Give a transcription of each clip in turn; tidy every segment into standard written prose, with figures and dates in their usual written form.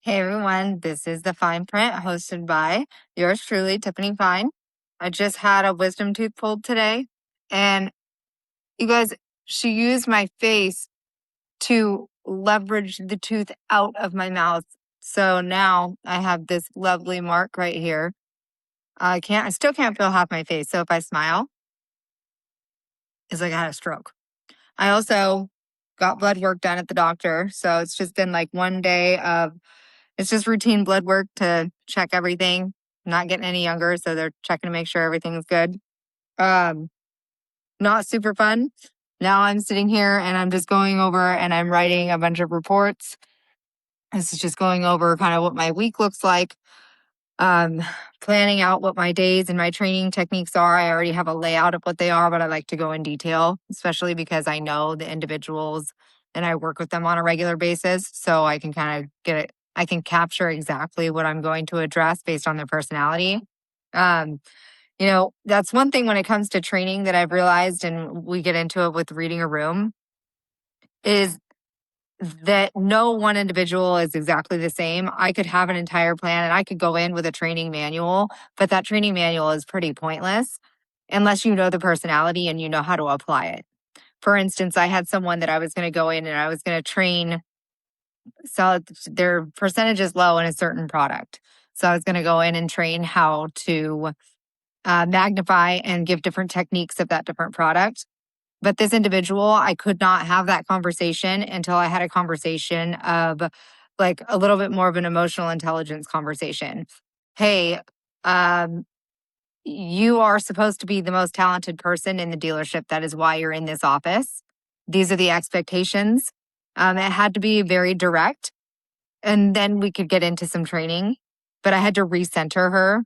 Hey everyone, this is the Fine Print hosted by yours truly, Tiffanie Fine. I just had a wisdom tooth pulled today, and you guys, she used my face to leverage the tooth out of my mouth. So now I have this lovely mark right here. I still can't feel half my face. So if I smile, it's like I had a stroke. I also got blood work done at the doctor. So it's just been like one day of it's just routine blood work to check everything. Not getting any younger, so they're checking to make sure everything's good. Um, Not super fun. Now I'm sitting here and I'm just going over and I'm writing a bunch of reports. This is just going over kind of what my week looks like. Um, Planning out what my days and my training techniques are. I already have a layout of what they are, but I like to go in detail, especially because I know the individuals and I work with them on a regular basis. So I can kind of get it, I can capture exactly what I'm going to address based on their personality. Um, that's one thing when it comes to training that I've realized, and we get into it with reading a room, is that no one individual is exactly the same. I could have an entire plan and I could go in with a training manual, but that training manual is pretty pointless unless you know the personality and you know how to apply it. For instance, I had someone that I was going to go in and I was going to train, so their percentage is low in a certain product. So I was going to go in and train how to magnify and give different techniques of that different product. But this individual, I could not have that conversation until I had a conversation of like a little bit more of an emotional intelligence conversation. Hey, um, you are supposed to be the most talented person in the dealership. That is why you're in this office. These are the expectations. It had to be very direct. And then we could get into some training, but I had to recenter her.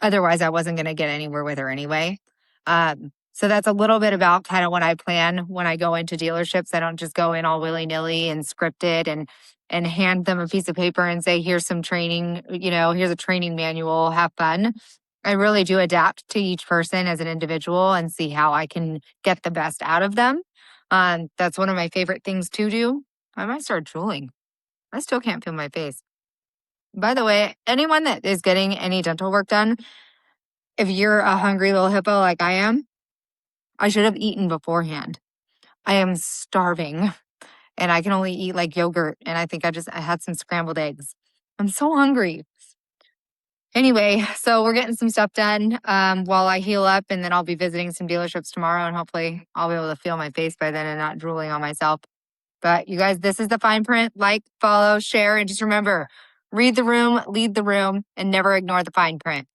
Otherwise, I wasn't going to get anywhere with her anyway. So that's a little bit about kind of what I plan when I go into dealerships. I don't just go in all willy nilly and scripted and hand them a piece of paper and say, here's some training, here's a training manual, have fun. I really do adapt to each person as an individual and see how I can get the best out of them. That's one of my favorite things to do. I might start drooling. I still can't feel my face. By the way, anyone that is getting any dental work done, if you're a hungry little hippo like I am, I should have eaten beforehand. I am starving and I can only eat like yogurt. And I think I had some scrambled eggs. I'm so hungry. Anyway, so we're getting some stuff done while I heal up, and then I'll be visiting some dealerships tomorrow, and hopefully I'll be able to feel my face by then and not drooling on myself. But you guys, this is the Fine Print. Like, follow, share, and just remember, read the room, lead the room, and never ignore the fine print.